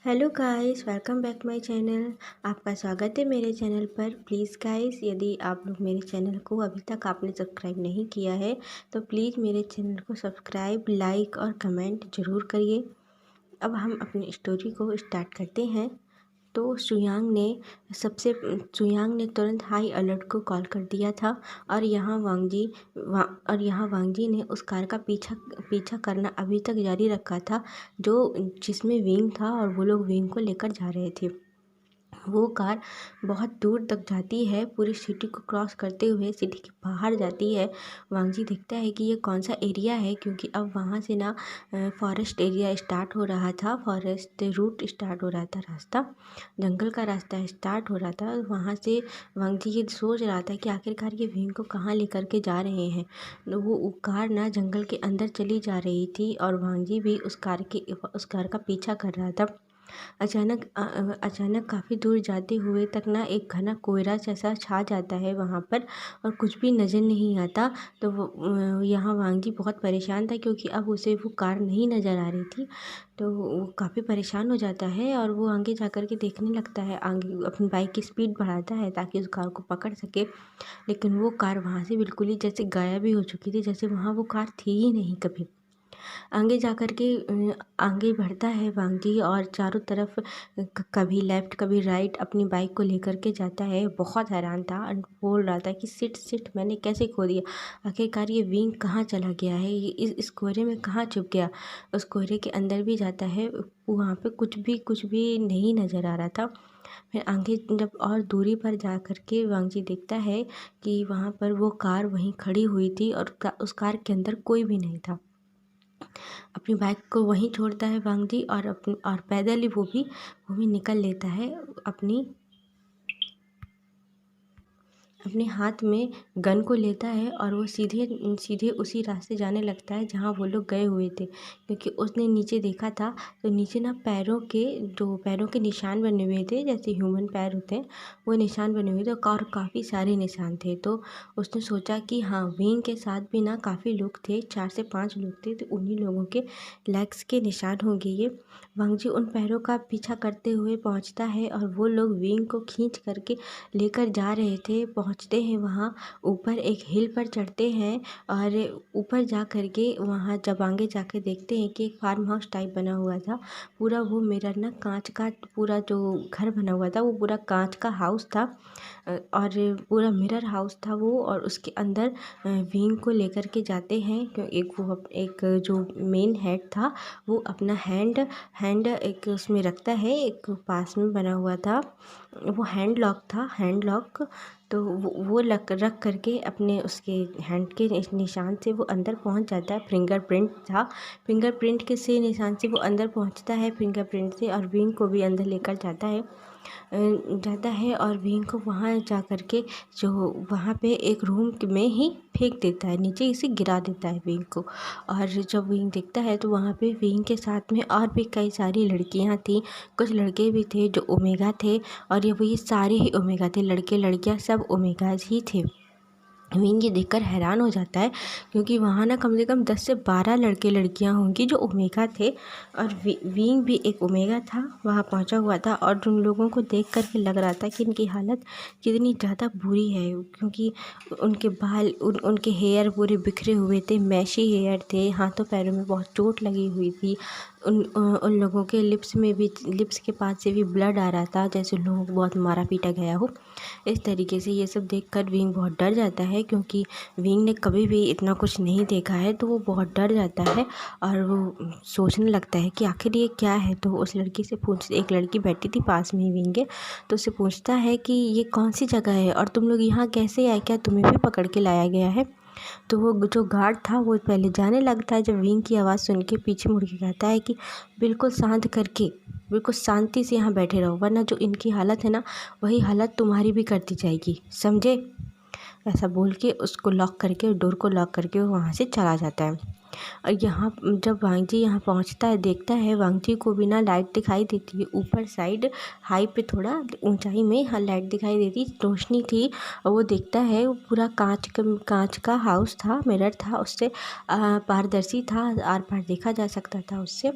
Hello guys, welcome back my channel. आपका स्वागत है मेरे चैनल पर। प्लीज़ गाइस, यदि आप लोग मेरे चैनल को अभी तक आपने सब्सक्राइब नहीं किया है तो प्लीज़ मेरे चैनल को सब्सक्राइब, लाइक और कमेंट ज़रूर करिए। अब हम अपनी स्टोरी को स्टार्ट करते हैं। तो सुयांग ने तुरंत हाई अलर्ट को कॉल कर दिया था और यहाँ वांग जी ने उस कार का पीछा पीछा करना अभी तक जारी रखा था जो जिसमें विंग था और वो लोग विंग को लेकर जा रहे थे। वो कार बहुत दूर तक जाती है, पूरी सिटी को क्रॉस करते हुए सिटी के बाहर जाती है। वांगजी देखता है कि ये कौन सा एरिया है, क्योंकि अब वहाँ से ना फॉरेस्ट एरिया स्टार्ट हो रहा था, फॉरेस्ट रूट स्टार्ट हो रहा था, रास्ता जंगल का रास्ता स्टार्ट हो रहा था। वहाँ से वांगजी ये सोच रहा था कि आखिरकार ये विंग को कहाँ लेकर के जा रहे हैं। वो कार ना जंगल के अंदर चली जा रही थी और वांगजी भी उस कार का पीछा कर रहा था। अचानक काफ़ी दूर जाते हुए तक ना एक घना कोहरा जैसा छा जाता है वहाँ पर और कुछ भी नज़र नहीं आता। तो यहाँ वांगजी बहुत परेशान था, क्योंकि अब उसे वो कार नहीं नज़र आ रही थी। तो वो काफ़ी परेशान हो जाता है और वो आगे जा कर के देखने लगता है, आगे अपनी बाइक की स्पीड बढ़ाता है ताकि उस कार को पकड़ सके। लेकिन वो कार वहाँ से बिल्कुल ही जैसे गायब ही हो चुकी थी, जैसे वहाँ वो कार थी ही नहीं कभी। आगे जा कर के आगे बढ़ता है वांगजी और चारों तरफ कभी लेफ़्ट कभी राइट अपनी बाइक को लेकर के जाता है। बहुत हैरान था और बोल रहा था कि शिट शिट, मैंने कैसे खो दिया। आखिरकार ये विंग कहाँ चला गया है, ये इस कोहरे में कहाँ छुप गया। उस कोहरे के अंदर भी जाता है, वहाँ पे कुछ भी नहीं नज़र आ रहा था। फिर आगे जब और दूरी पर जा कर के वांगजी देखता है कि वहाँ पर वो कार वहीं खड़ी हुई थी और उस कार के अंदर कोई भी नहीं था। अपनी बाइक को वहीं छोड़ता है वांगजी और पैदल ही वो भी निकल लेता है। अपनी अपने हाथ में गन को लेता है और वो सीधे सीधे उसी रास्ते जाने लगता है जहाँ वो लोग गए हुए थे, क्योंकि उसने नीचे देखा था। तो नीचे ना पैरों के निशान बने हुए थे, जैसे ह्यूमन पैर होते हैं वो निशान बने हुए थे और काफ़ी सारे निशान थे। तो उसने सोचा कि हाँ, विंग के साथ भी ना काफ़ी लोग थे, 4 से 5 लोग थे, तो उन्हीं लोगों के लेग्स के निशान होंगे ये। वांगजी उन पैरों का पीछा करते हुए पहुँचता है और वो लोग विंग को खींच करके लेकर जा रहे थे। पहुँचते हैं वहाँ ऊपर, एक हिल पर चढ़ते हैं और ऊपर जा कर के वहाँ जब आगे जाके देखते हैं कि एक फार्म हाउस टाइप बना हुआ था। पूरा वो मिरर ना कांच का, पूरा जो घर बना हुआ था वो पूरा कांच का हाउस था और पूरा मिरर हाउस था वो। और उसके अंदर विंग को लेकर के जाते हैं, क्यों एक जो मेन हेड था वो अपना हैंड एक उसमें रखता है, एक पास में बना हुआ था, वो हैंड लॉक था, हैंड लॉक। तो वो रख करके अपने उसके हैंड के निशान से वो अंदर पहुंच जाता है। फिंगरप्रिंट था, फिंगरप्रिंट के से निशान से वो अंदर पहुंचता है फिंगरप्रिंट से, और विंग को भी अंदर लेकर जाता है और विंग को वहाँ जा कर के जो वहाँ पे एक रूम में ही फेंक देता है, नीचे इसे गिरा देता है विंग को। और जब विंग देखता है तो वहाँ पे विंग के साथ में और भी कई सारी लड़कियाँ थीं, कुछ लड़के भी थे जो ओमेगा थे, और ये सारे ही ओमेगा थे, लड़के लड़कियाँ सब ओमेगाज ही थे। विंग ये देखकर हैरान हो जाता है, क्योंकि वहाँ ना कम से कम 10 से 12 लड़के लड़कियाँ होंगी जो ओमेगा थे, और विंग भी एक ओमेगा था, वहाँ पहुँचा हुआ था। और उन लोगों को देख कर के लग रहा था कि इनकी हालत कितनी ज़्यादा बुरी है, क्योंकि उनके बाल उनके हेयर पूरे बिखरे हुए थे, मैशी हेयर थे, हाथों पैरों में बहुत चोट लगी हुई थी। उन लोगों के लिप्स के पास से भी ब्लड आ रहा था, जैसे लोगों को बहुत मारा पीटा गया हो। इस तरीके से ये सब देखकर विंग बहुत डर जाता है, क्योंकि विंग ने कभी भी इतना कुछ नहीं देखा है, तो वो बहुत डर जाता है और वो सोचने लगता है कि आखिर ये क्या है। तो उस लड़की से एक लड़की बैठी थी पास में ही विंग के, तो उससे पूछता है कि ये कौन सी जगह है और तुम लोग यहाँ कैसे आए, क्या तुम्हें भी पकड़ के लाया गया है। तो वो जो गार्ड था वो पहले जाने लगता है, जब विंग की आवाज़ सुन के पीछे मुड़ के कहता है कि बिल्कुल शांत करके, बिल्कुल शांति से यहाँ बैठे रहो, वरना जो इनकी हालत है ना वही हालत तुम्हारी भी कर दी जाएगी, समझे। ऐसा बोल के उसको लॉक करके, डोर को लॉक करके वो वहाँ से चला जाता है। और यहाँ जब वांगजी यहाँ पहुँचता है, देखता है वांगजी को बिना लाइट दिखाई देती है, ऊपर साइड हाई पे थोड़ा ऊंचाई में हाँ लाइट दिखाई देती, रोशनी थी। और वो देखता है वो पूरा कांच का हाउस था, मिरर था, उससे पारदर्शी था, आर पार देखा जा सकता था उससे।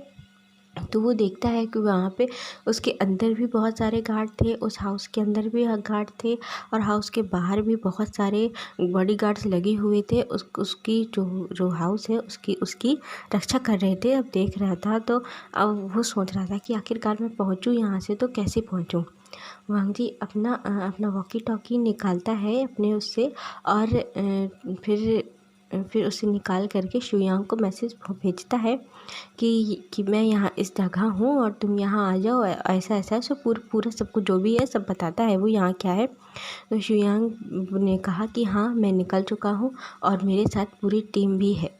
तो वो देखता है कि वहाँ पे उसके अंदर भी बहुत सारे गार्ड थे, उस हाउस के अंदर भी गार्ड थे और हाउस के बाहर भी बहुत सारे बॉडीगार्ड्स लगे हुए थे। उसकी जो जो हाउस है उसकी उसकी रक्षा कर रहे थे। अब देख रहा था तो अब वो सोच रहा था कि आखिरकार मैं पहुँचूँ यहाँ से तो कैसे पहुँचूँ। वांग जी अपना वॉकी टॉकी निकालता है अपने उससे और फिर उसे निकाल करके शुयांग को मैसेज भेजता है कि मैं यहाँ इस जगह हूँ और तुम यहाँ आ जाओ, ऐसा ऐसा सब पूरा सब कुछ जो भी है सब बताता है वो यहाँ क्या है। तो शुयांग ने कहा कि हाँ मैं निकल चुका हूँ और मेरे साथ पूरी टीम भी है।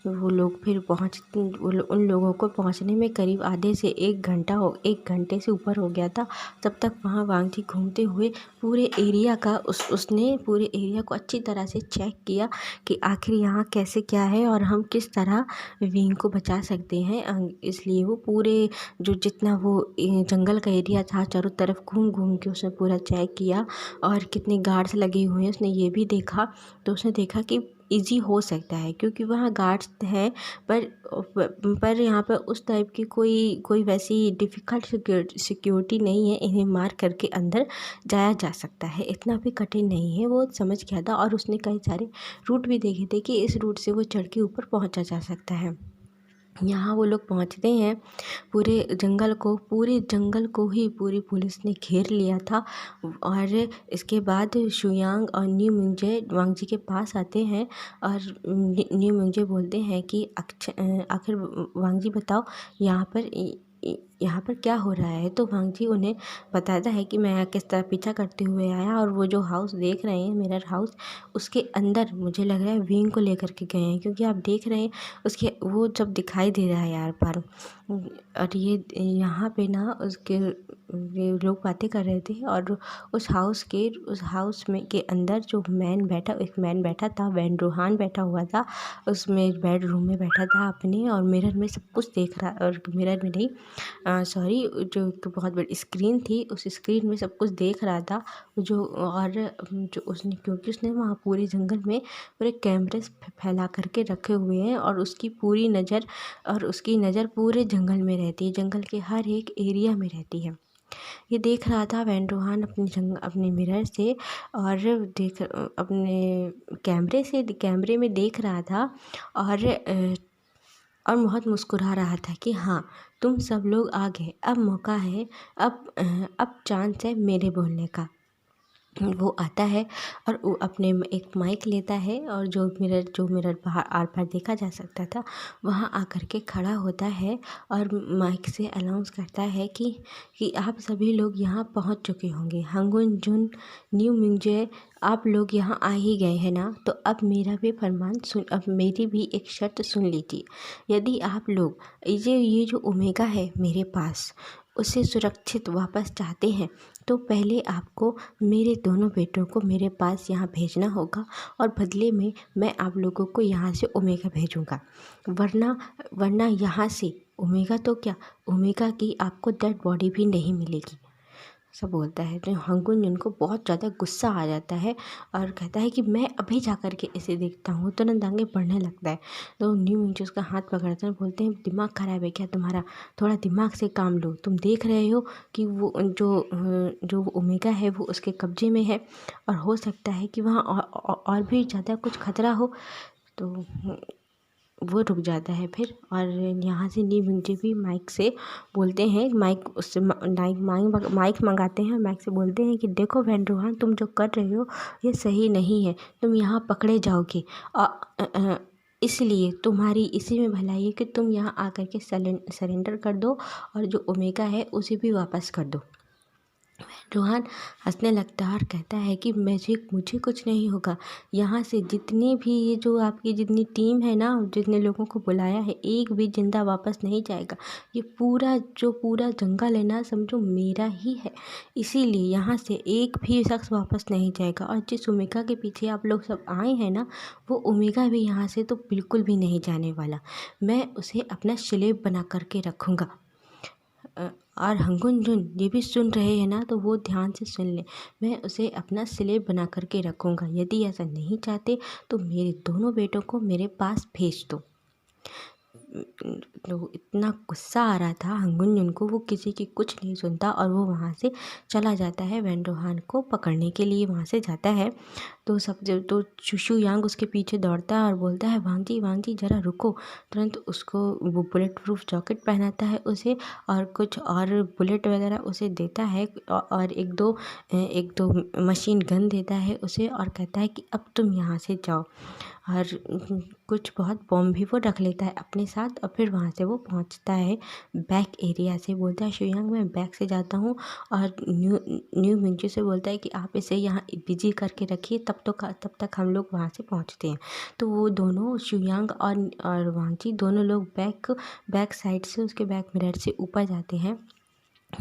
वो लोग फिर उन लोगों को पहुंचने में करीब आधे से 1 घंटे से ऊपर हो गया था। तब तक वहाँ वांग जी घूमते हुए पूरे एरिया का उसने पूरे एरिया को अच्छी तरह से चेक किया कि आखिर यहाँ कैसे क्या है और हम किस तरह विंग को बचा सकते हैं। इसलिए वो पूरे जो जितना वो जंगल का एरिया था चारों तरफ घूम घूम के उसने पूरा चेक किया और कितने गार्ड्स लगे हुए हैं उसने ये भी देखा। तो उसने देखा कि ईज़ी हो सकता है क्योंकि वहाँ गार्ड्स हैं पर यहाँ पर उस टाइप की कोई वैसी डिफ़िकल्ट सिक्योरिटी नहीं है। इन्हें मार करके अंदर जाया जा सकता है, इतना भी कठिन नहीं है। वो समझ गया था और उसने कई सारे रूट भी देखे थे कि इस रूट से वो चढ़ के ऊपर पहुँचा जा सकता है। यहाँ वो लोग पहुँचते हैं, पूरे जंगल को ही पूरी पुलिस ने घेर लिया था और इसके बाद शुयांग और न्यू मिंगजे वांग जी के पास आते हैं और न्यू मिंगजे बोलते हैं कि आखिर वांग जी बताओ यहाँ पर क्या हो रहा है। तो वांग जी उन्हें बताता है कि मैं किस तरह पीछा करते हुए आया और वो जो हाउस देख रहे हैं मिरर हाउस उसके अंदर मुझे लग रहा है विंग को लेकर के गए हैं क्योंकि आप देख रहे हैं उसके वो जब दिखाई दे रहा है यार पर और ये यहाँ पे ना उसके ये लोग बातें कर रहे थे और उस हाउस में के अंदर जो एक मैन बैठा था, वैन रोहान बैठा हुआ था उसमें बेडरूम में बैठा था अपने और मिरर में सब कुछ देख रहा और मिरर में नहीं सॉरी जो एक बहुत बड़ी स्क्रीन थी उस स्क्रीन में सब कुछ देख रहा था जो उसने क्योंकि उसने वहाँ पूरे जंगल में पूरे कैमरे फैला करके रखे हुए हैं और उसकी नज़र पूरे जंगल में रहती है, जंगल के हर एक एरिया में रहती है। ये देख रहा था वैन रोहान अपने मिरर से और अपने कैमरे में देख रहा था और बहुत मुस्कुरा रहा था कि हाँ तुम सब लोग आ गए, अब मौका है, अब चांस है मेरे बोलने का। वो आता है और वो अपने एक माइक लेता है और जो मिरर बाहर आर पार देखा जा सकता था वहाँ आकर के खड़ा होता है और माइक से अनाउंस करता है कि आप सभी लोग यहाँ पहुँच चुके होंगे। हंगुन जुन न्यू मिंगजे आप लोग यहाँ आ ही गए हैं ना, तो अब मेरा भी फरमान सुन, अब मेरी भी एक शर्त सुन लीजिए। यदि आप लोग ये जो ओमेगा है मेरे पास उसे सुरक्षित वापस चाहते हैं तो पहले आपको मेरे दोनों बेटों को मेरे पास यहाँ भेजना होगा और बदले में मैं आप लोगों को यहाँ से ओमेगा भेजूँगा, वरना यहाँ से ओमेगा तो क्या ओमेगा की आपको डेड बॉडी भी नहीं मिलेगी। सब बोलता है तो हंगुन जिनको बहुत ज़्यादा गुस्सा आ जाता है और कहता है कि मैं अभी जा कर के इसे देखता हूँ। तुरंत आगे बढ़ने लगता है तो न्यू मिंजो उसका हाथ पकड़ते हैं, बोलते हैं दिमाग ख़राब है क्या तुम्हारा, थोड़ा दिमाग से काम लो। तुम देख रहे हो कि वो जो ओमेगा है वो उसके कब्जे में है और हो सकता है कि वहाँ और भी ज़्यादा कुछ खतरा हो। तो वो रुक जाता है फिर और यहाँ से न्यू मिंजे भी माइक से बोलते हैं, माइक मंगाते हैं, माइक से बोलते हैं कि देखो वैन रोहान तुम जो कर रहे हो ये सही नहीं है, तुम यहाँ पकड़े जाओगे इसलिए तुम्हारी इसी में भलाई है कि तुम यहाँ आकर के सरेंडर कर दो और जो ओमेगा है उसे भी वापस कर दो। रोहान हंसने लगता है और कहता है कि मुझे कुछ नहीं होगा। यहाँ से जितनी भी ये जो आपकी जितनी टीम है ना, जितने लोगों को बुलाया है, एक भी जिंदा वापस नहीं जाएगा। ये पूरा जंगल है ना, समझो मेरा ही है, इसीलिए यहाँ से एक भी शख्स वापस नहीं जाएगा। और जिस ओमेगा के पीछे आप लोग सब आए हैं ना, वो ओमेगा भी यहाँ से तो बिल्कुल भी नहीं जाने वाला। मैं उसे अपना स्लेव बना करके रखूँगा। और हंगुन जुन ये भी सुन रहे हैं ना, तो वो ध्यान से सुन लें। मैं उसे अपना स्लेव बना करके रखूँगा। यदि ऐसा नहीं चाहते तो मेरे दोनों बेटों को मेरे पास भेज दो। तो इतना गुस्सा आ रहा था हंगुन को, वो किसी की कुछ नहीं सुनता और वो वहाँ से चला जाता है। वैन रोहान को पकड़ने के लिए वहाँ से जाता है। तो सब जब तो शू यांग उसके पीछे दौड़ता है और बोलता है वांग जी ज़रा रुको। तुरंत उसको वो बुलेट प्रूफ जैकेट पहनाता है उसे, और कुछ और बुलेट वगैरह उसे देता है, और एक दो मशीन गन देता है उसे, और कहता है कि अब तुम यहाँ से जाओ। और कुछ बहुत बॉम्ब भी वो रख लेता है अपने साथ, और फिर वहाँ से वो पहुँचता है बैक एरिया से। बोलता है शुयांग मैं बैक से जाता हूँ, और न्यू मिंजू से बोलता है कि आप इसे यहाँ बिजी करके रखिए, तब तक हम लोग वहाँ से पहुँचते हैं। तो वो दोनों शुयांग और वांगजी दोनों लोग बैक साइड से, उसके बैक मिरर से ऊपर जाते हैं।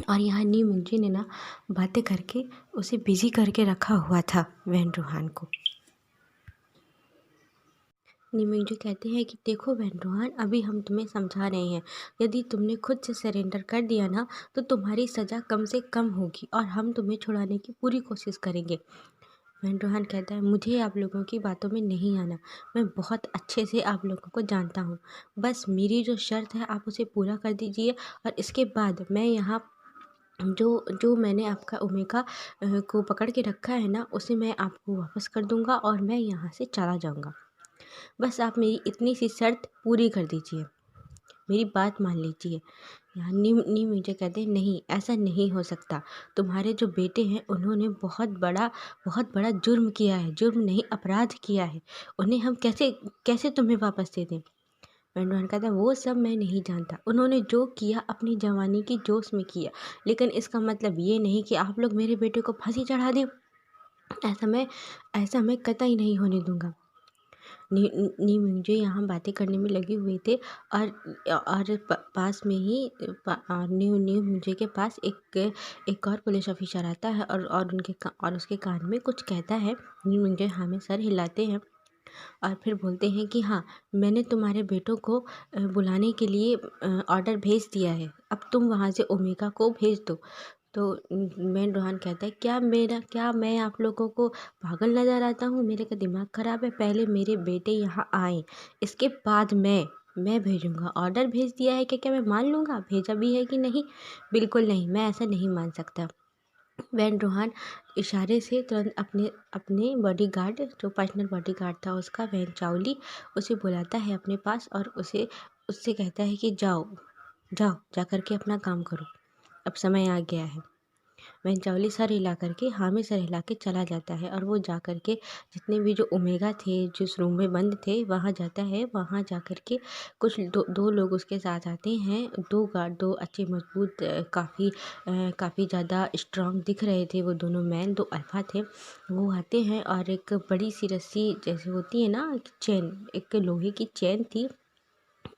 और यहाँ न्यू मिंजू ने ना बातें करके उसे बिजी करके रखा हुआ था वैन रोहान को। निमिंजू कहते हैं कि देखो वैन रोहान, अभी हम तुम्हें समझा रहे हैं, यदि तुमने खुद से सरेंडर कर दिया ना तो तुम्हारी सज़ा कम से कम होगी, और हम तुम्हें छुड़ाने की पूरी कोशिश करेंगे। वैन रोहान कहता है मुझे आप लोगों की बातों में नहीं आना, मैं बहुत अच्छे से आप लोगों को जानता हूँ। बस मेरी जो शर्त है आप उसे पूरा कर दीजिए, और इसके बाद मैं यहाँ जो जो मैंने आपका ओमेगा को पकड़ के रखा है ना, उसे मैं आपको वापस कर दूंगा और मैं यहाँ से चला जाऊंगा। बस आप मेरी इतनी सी शर्त पूरी कर दीजिए, मेरी बात मान लीजिए। यहाँ नी नी मुझे कहते हैं नहीं, ऐसा नहीं हो सकता। तुम्हारे जो बेटे हैं उन्होंने बहुत बड़ा जुर्म किया है, जुर्म नहीं अपराध किया है। उन्हें हम कैसे कैसे तुम्हें वापस दे दें। मेंढवान कहता है वो सब मैं नहीं जानता, उन्होंने जो किया अपनी जवानी की जोश में किया, लेकिन इसका मतलब ये नहीं कि आप लोग मेरे बेटे को फांसी चढ़ा दें। ऐसा मैं कतई नहीं होने दूंगा। नी मुझे यहाँ बातें करने में लगे हुए थे, और पास में ही न्यू मुझे के पास एक और पुलिस ऑफिसर आता है, और उसके कान में कुछ कहता है। न्यू मुझे हाँ में सर हिलाते हैं और फिर बोलते हैं कि हाँ, मैंने तुम्हारे बेटों को बुलाने के लिए ऑर्डर भेज दिया है, अब तुम वहाँ से ओमेगा को भेज दो। तो मैन रोहान कहता है क्या मैं आप लोगों को पागल नज़र आता हूँ, मेरे का दिमाग ख़राब है। पहले मेरे बेटे यहाँ आए, इसके बाद मैं भेजूँगा। ऑर्डर भेज दिया है क्या मैं मान लूँगा, भेजा भी है कि नहीं? बिल्कुल नहीं, मैं ऐसा नहीं मान सकता। वैन रोहान इशारे से तुरंत अपने अपने बॉडीगार्ड, जो पर्सनल बॉडीगार्ड था उसका, वैन चावली, उसे बुलाता है अपने पास, और उससे कहता है कि जाओ जा कर के अपना काम करो, अब समय आ गया है। वंचावली सर हिला करके, हाँ में सर हिला के चला जाता है, और वो जा कर के जितने भी जो ओमेगा थे जिस रूम में बंद थे वहाँ जाता है। वहाँ जा कर के कुछ दो लोग उसके साथ आते हैं, दो गार्ड, दो अच्छे मजबूत, काफ़ी ज़्यादा स्ट्रांग दिख रहे थे वो दोनों मैन, दो अल्फा थे। वो आते हैं और एक बड़ी सी रस्सी जैसे होती है ना, चेन, एक लोहे की चेन थी,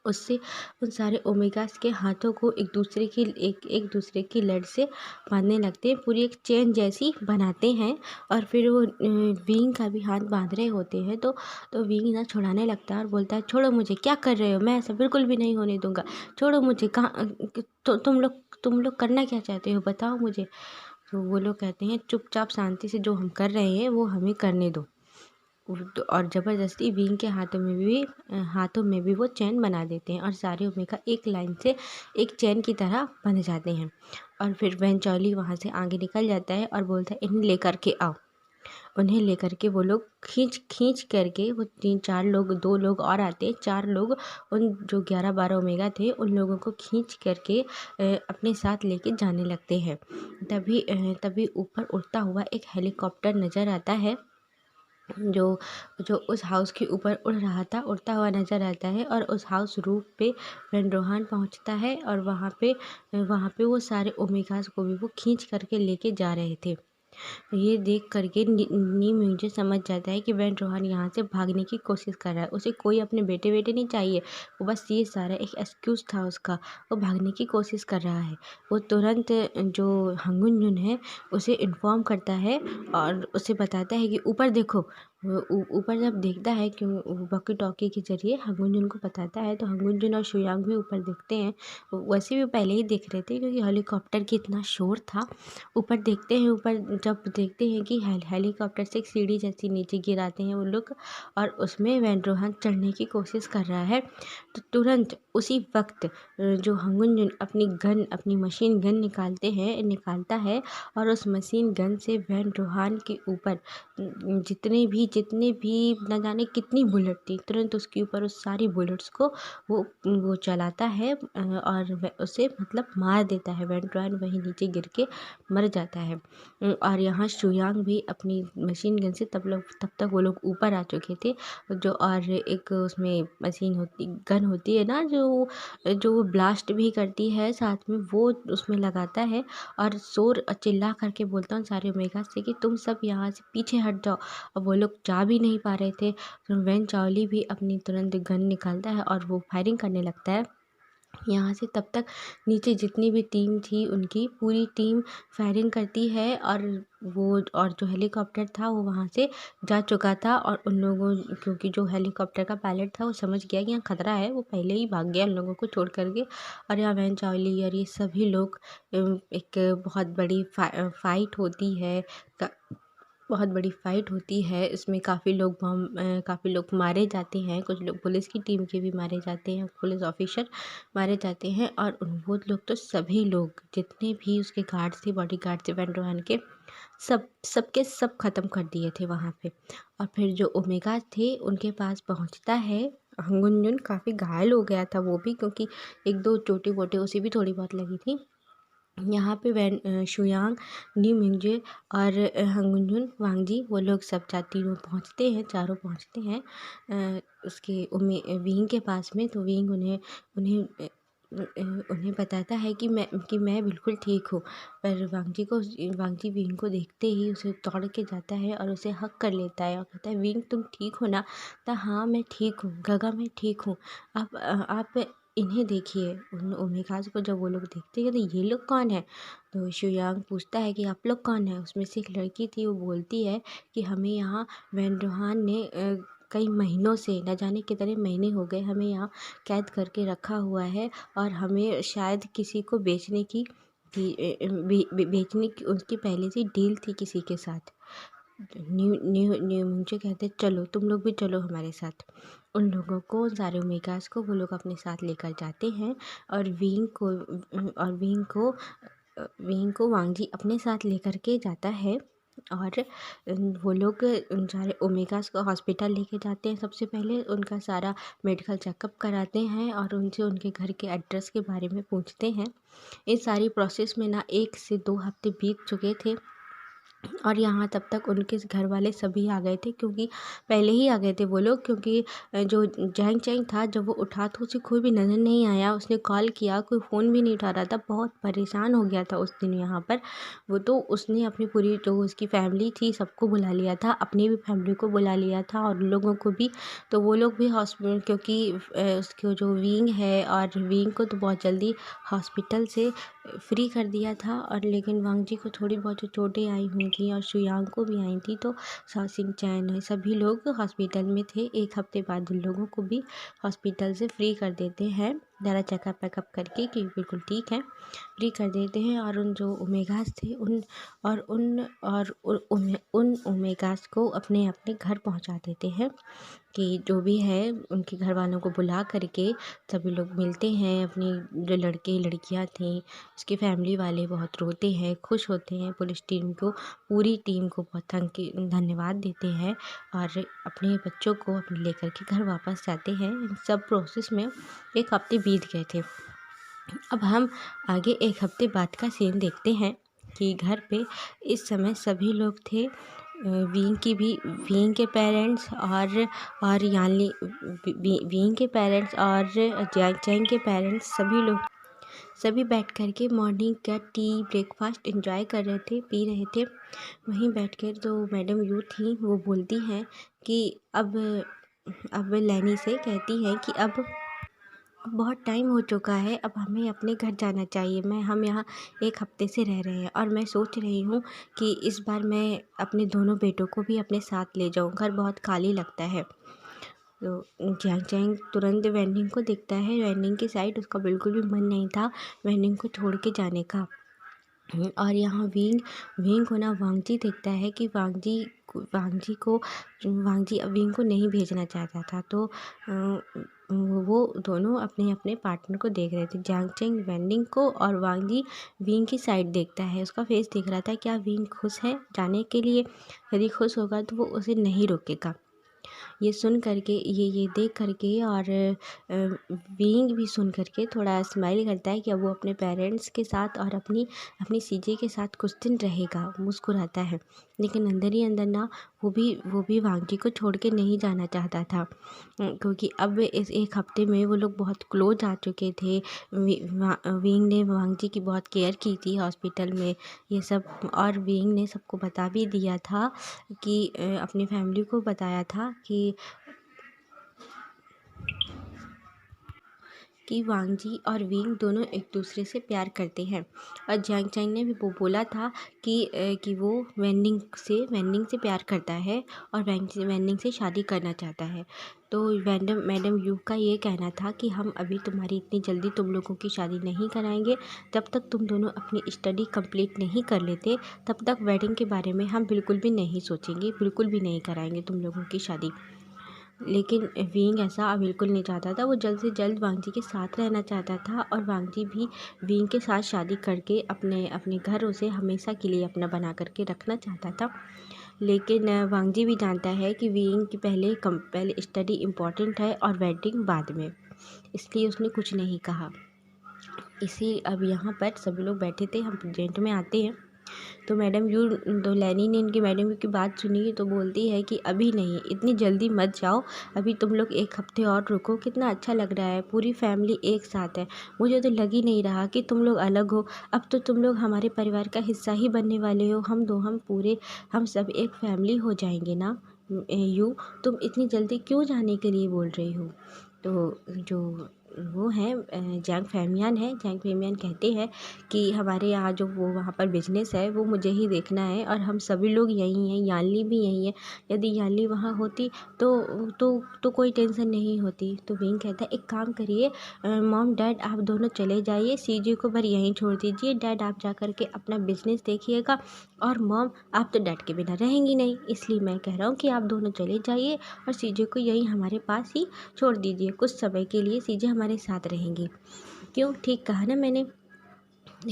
उससे उन सारे ओमेगास के हाथों को एक दूसरे की लड़ से बांधने लगते हैं, पूरी एक चेन जैसी बनाते हैं। और फिर वो विंग का भी हाथ बांध रहे होते हैं, तो विंग ना छुड़ाने लगता है और बोलता है छोड़ो मुझे, क्या कर रहे हो, मैं ऐसा बिल्कुल भी नहीं होने दूंगा, छोड़ो मुझे। कहाँ तो तुम लोग करना क्या चाहते हो, बताओ मुझे। तो वो लोग कहते हैं चुपचाप शांति से जो हम कर रहे हैं वो हमें करने दो। और ज़बरदस्ती विंग के हाथों में भी वो चैन बना देते हैं, और सारे ओमेगा एक लाइन से एक चैन की तरह बंध जाते हैं। और फिर वेंचौली वहाँ से आगे निकल जाता है और बोलता है इन्हें लेकर के आओ। उन्हें लेकर के वो लोग खींच करके, वो 3-4 लोग, 2 लोग और आते, 4 लोग, उन जो 11-12 ओमेगा थे उन लोगों को खींच करके अपने साथ लेके जाने लगते हैं। तभी ऊपर उड़ता हुआ एक हेलीकॉप्टर नज़र आता है, जो जो उस हाउस के ऊपर उड़ता हुआ नज़र आता है। और उस हाउस रूफ पे वैन रोहान पहुंचता है, और वहाँ पे वो सारे ओमेगास को भी वो खींच करके लेके जा रहे थे। ये देख करके नी मुझे समझ जाता है कि वैन रोहान यहाँ से भागने की कोशिश कर रहा है, उसे कोई अपने बेटे नहीं चाहिए, वो बस ये सारा एक एक्सक्यूज़ था उसका, वो भागने की कोशिश कर रहा है। वो तुरंत जो हंगुन जुन है उसे इन्फॉर्म करता है और उसे बताता है कि ऊपर देखो, वो ऊपर जब देखता है कि वॉकी टॉकी के ज़रिए हंगुंजन को बताता है, तो हंगुंजन और शुयांग भी ऊपर देखते हैं। वैसे भी पहले ही देख रहे थे क्योंकि हेलीकॉप्टर की इतना शोर था। ऊपर देखते हैं, ऊपर जब देखते हैं कि हेलीकॉप्टर से एक सीढ़ी जैसी नीचे गिराते हैं वो लोग, और उसमें वैन रोहन चढ़ने की कोशिश कर रहा है। तो तुरंत उसी वक्त जो हंगुंजन अपनी मशीन गन निकालता है, और उस मशीन गन से वैन रोहान के ऊपर जितने भी न जाने कितनी बुलेट थी, तुरंत उसके ऊपर उस सारी बुलेट्स को वो चलाता है, और उसे मतलब मार देता है। वैन रोहान वहीं नीचे गिर के मर जाता है। और यहाँ शुयांग भी अपनी मशीन गन से तब तक वो लोग ऊपर आ चुके थे। जो और एक उसमें गन होती है ना, जो वो ब्लास्ट भी करती है साथ में, वो उसमें लगाता है और चिल्ला करके बोलता हूँ सारे ओमेगा से कि तुम सब यहाँ से पीछे हट जाओ। अब वो लोग जा भी नहीं पा रहे थे, तो वेन चावली भी अपनी तुरंत गन निकालता है और वो फायरिंग करने लगता है। यहाँ से तब तक नीचे जितनी भी टीम थी उनकी पूरी टीम फायरिंग करती है, और जो हेलीकॉप्टर था वो वहाँ से जा चुका था, और उन लोगों, क्योंकि जो हेलीकॉप्टर का पायलट था वो समझ गया कि यहाँ खतरा है, वो पहले ही भाग गया उन लोगों को छोड़ करके। और यहाँ वैन चावली और ये सभी लोग एक फाइट होती है। बहुत बड़ी फाइट होती है। इसमें काफ़ी लोग मारे जाते हैं, कुछ लोग पुलिस की टीम के भी मारे जाते हैं, पुलिस ऑफिसर मारे जाते हैं, और वो लोग तो सभी लोग जितने भी उसके गार्ड्स थे, बॉडी गार्ड थे वैन रोहन के, सबके सब ख़त्म कर दिए थे वहाँ पे। और फिर जो ओमेगा थे उनके पास पहुँचता है हंगुंजन, काफ़ी घायल हो गया था वो भी, क्योंकि एक दो चोटी वोटी उसे भी थोड़ी बहुत लगी थी। यहाँ पे शुयांग, नी मिंगजे और हंगुंजन वांगजी वो लोग सब तीनों पहुँचते हैं, चारों पहुँचते हैं उसके विंग के पास में। तो विंग उन्हें उन्हें बताता है कि मैं बिल्कुल ठीक हूँ। पर वांगजी विंग को देखते ही उसे दौड़ के जाता है और उसे हक कर लेता है और कहता है, विंग तुम ठीक हो ना? तो हाँ मैं ठीक हूँ गगा, मैं ठीक हूँ। आप इन्हें देखिए। उन ओमेगास को जब वो लोग देखते हैं तो ये लोग कौन है? तो शुयांग पूछता है कि आप लोग कौन है? उसमें से एक लड़की थी, वो बोलती है कि हमें यहाँ वैन रोहान ने कई महीनों से, न जाने कितने महीने हो गए, हमें यहाँ कैद करके रखा हुआ है, और हमें शायद किसी को बेचने की उसकी पहले से डील थी किसी के साथ। न्यू न्यू न्यू मुझे कहते चलो तुम लोग भी चलो हमारे साथ। उन लोगों को, सारे ओमेगास को वो लोग अपने साथ लेकर जाते हैं, और विंग को वांगजी अपने साथ लेकर के जाता है। और वो लोग उन सारे ओमेगास को हॉस्पिटल लेके जाते हैं। सबसे पहले उनका सारा मेडिकल चेकअप कराते हैं और उनसे उनके घर के एड्रेस के बारे में पूछते हैं। इस सारी प्रोसेस में ना 1 से 2 हफ्ते बीत चुके थे, और यहाँ तब तक उनके घर वाले सभी आ गए थे, क्योंकि पहले ही आ गए थे वो लोग, क्योंकि जो जैंग चैंग था जब वो उठा तो उसे कोई भी नज़र नहीं आया। उसने कॉल किया, कोई फ़ोन भी नहीं उठा रहा था, बहुत परेशान हो गया था उस दिन यहाँ पर वो। तो उसने अपनी पूरी जो उसकी फैमिली थी सबको बुला लिया था, अपनी भी फैमिली को बुला लिया था और उन लोगों को भी। तो वो लोग भी हॉस्पिटल, क्योंकि उसको जो विंग है, और विंग को तो बहुत जल्दी हॉस्पिटल से फ्री कर दिया था, और लेकिन वांगजी को थोड़ी बहुत जो चोटें आई हुई थी और शुयांग को भी आई थी, तो सासिंग चैन सभी लोग हॉस्पिटल में थे। 1 हफ्ते बाद उन लोगों को भी हॉस्पिटल से फ्री कर देते हैं, ज़रा चेकअप वेकअप करके कि बिल्कुल ठीक है, फ्री कर देते हैं। और उन जो ओमेगास थे उन ओमेगास को अपने अपने घर पहुंचा देते हैं, कि जो भी है उनके घर वालों को बुला करके सभी लोग मिलते हैं। अपनी जो लड़के लड़कियां थी, उसकी फैमिली वाले बहुत रोते हैं, खुश होते हैं, पूरी टीम को बहुत धन्यवाद देते हैं, और अपने बच्चों को अपने लेकर के घर वापस जाते हैं। इन सब प्रोसेस में 1 हफ्ते बीत गए थे। अब हम आगे 1 हफ्ते बाद का सीन देखते हैं कि घर पे इस समय सभी लोग थे। विंग के पेरेंट्स और यानली विंग के पेरेंट्स और जैंग चैंग के पेरेंट्स, सभी बैठ कर के मॉर्निंग का टी ब्रेकफास्ट एंजॉय कर रहे थे, पी रहे थे। वहीं बैठ कर तो मैडम यू थी, वो बोलती हैं कि अब लैनी से कहती हैं कि अब बहुत टाइम हो चुका है, अब हमें अपने घर जाना चाहिए। हम यहाँ 1 हफ्ते से रह रहे हैं और मैं सोच रही हूँ कि इस बार मैं अपने दोनों बेटों को भी अपने साथ ले जाऊँ, घर बहुत खाली लगता है। तो जैंग जैंग तुरंत वेन्डिंग को देखता है, वेन्डिंग की साइड उसका बिल्कुल भी मन नहीं था वेन्डिंग को छोड़ के जाने का। और यहाँ विंग विंग को ना वांगजी देखता है कि वांगजी अब विंग को नहीं भेजना चाहता था। तो वो दोनों अपने अपने पार्टनर को देख रहे थे, जैंग चैंग वेन्डिंग को और वांगजी विंग की साइड देखता है। उसका फेस दिख रहा था क्या विंग खुश है जाने के लिए। यदि खुश होगा तो वो उसे नहीं रोकेगा। ये सुन करके ये देख करके और विंग भी सुन करके थोड़ा स्माइल करता है कि अब वो अपने पेरेंट्स के साथ और अपनी अपनी सीजे के साथ कुछ दिन रहेगा, मुस्कुराता है। लेकिन अंदर ही अंदर ना वो भी वांगजी को छोड़ के नहीं जाना चाहता था, क्योंकि अब इस 1 हफ्ते में वो लोग बहुत क्लोज आ चुके थे। विंग ने वांगजी की बहुत केयर की थी हॉस्पिटल में ये सब, और विंग ने सबको बता भी दिया था कि अपनी फैमिली को बताया था कि वांगजी और विंग दोनों एक दूसरे से प्यार करते हैं। और जैंग चैंग ने भी वो बोला था कि वो वेन्डिंग से प्यार करता है और वेन्डिंग से शादी करना चाहता है। तो मैडम यू का ये कहना था कि हम अभी तुम्हारी इतनी जल्दी तुम लोगों की शादी नहीं कराएंगे, जब तक तुम दोनों अपनी स्टडी कंप्लीट नहीं कर लेते तब तक वेडिंग के बारे में हम बिल्कुल भी नहीं सोचेंगे, बिल्कुल भी नहीं कराएंगे तुम लोगों की शादी। लेकिन विंग ऐसा बिल्कुल नहीं चाहता था, वो जल्द से जल्द वांगजी के साथ रहना चाहता था और वांगजी भी विंग के साथ शादी करके अपने अपने घर उसे हमेशा के लिए अपना बना करके रखना चाहता था। लेकिन वांगजी भी जानता है कि विंग की पहले स्टडी इम्पॉर्टेंट है और वेडिंग बाद में, इसलिए उसने कुछ नहीं कहा। अब यहाँ पर सभी लोग बैठे थे, हम प्रेजेंट में आते हैं। तो लैनी ने इनकी मैडम यू की बात सुनी तो बोलती है कि अभी नहीं, इतनी जल्दी मत जाओ, अभी तुम लोग 1 हफ्ते और रुको, कितना अच्छा लग रहा है, पूरी फैमिली एक साथ है। मुझे तो लग ही नहीं रहा कि तुम लोग अलग हो, अब तो तुम लोग हमारे परिवार का हिस्सा ही बनने वाले हो। हम सब एक फैमिली हो जाएंगे ना। यू तुम इतनी जल्दी क्यों जाने के लिए बोल रही हो। तो जो वो हैं जैंग फैमियान कहते हैं कि हमारे यहाँ जो वो वहाँ पर बिजनेस है वो मुझे ही देखना है और हम सभी लोग यहीं हैं, यानली भी यहीं है। यदि यानली वहाँ होती तो कोई टेंशन नहीं होती। तो विंग कहता है एक काम करिए, मॉम डैड आप दोनों चले जाइए, सीजे को पर यहीं छोड़ दीजिए। डैड आप जा कर के अपना बिजनेस देखिएगा और मॉम आप तो डैड के बिना रहेंगी नहीं, इसलिए मैं कह रहा हूँ कि आप दोनों चले जाइए और सीजे को यहीं हमारे पास ही छोड़ दीजिए। कुछ समय के लिए सीजे हमारे साथ रहेंगी। क्यों, ठीक कहा ना मैंने।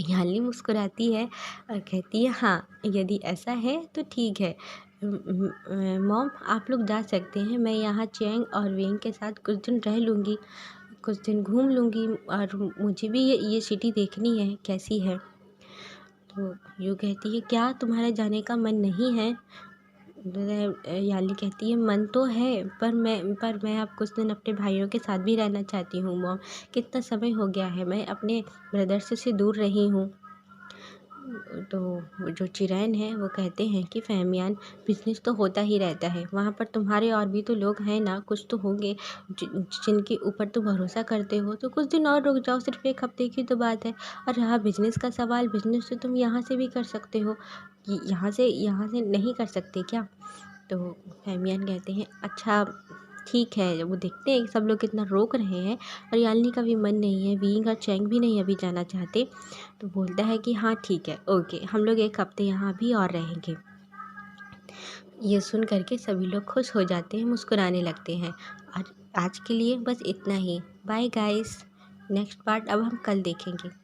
याली मुस्कुराती है और कहती है हाँ, यदि ऐसा है तो ठीक है मॉम, आप लोग जा सकते हैं। मैं यहाँ चैंग और विंग के साथ कुछ दिन रह लूँगी, कुछ दिन घूम लूँगी और मुझे भी ये सिटी देखनी है कैसी है। तो यूँ कहती है क्या तुम्हारा जाने का मन नहीं है। याली कहती है मन तो है, पर मैं अब कुछ दिन अपने भाइयों के साथ भी रहना चाहती हूँ मॉम। कितना समय हो गया है, मैं अपने ब्रदर्स से दूर रही हूँ। तो जो चिरैन है वो कहते हैं कि फहमियान बिजनेस तो होता ही रहता है, वहाँ पर तुम्हारे और भी तो लोग हैं ना, कुछ तो होंगे जिनके ऊपर तो भरोसा करते हो। तो कुछ दिन और रुक जाओ, सिर्फ 1 हफ्ते की तो बात है। और रहा बिजनेस का सवाल, बिजनेस तो तुम यहाँ से भी कर सकते हो, यहाँ से नहीं कर सकते क्या। तो फहमियान कहते हैं अच्छा ठीक है, वो देखते हैं कि सब लोग कितना रोक रहे हैं और यालिनी का भी मन नहीं है, विंग और चैंग भी नहीं अभी जाना चाहते। तो बोलता है कि हाँ ठीक है, ओके, हम लोग 1 हफ्ते यहाँ भी और रहेंगे। ये सुन करके सभी लोग खुश हो जाते हैं, मुस्कुराने लगते हैं। और आज के लिए बस इतना ही। बाय गाइस, नेक्स्ट पार्ट अब हम कल देखेंगे।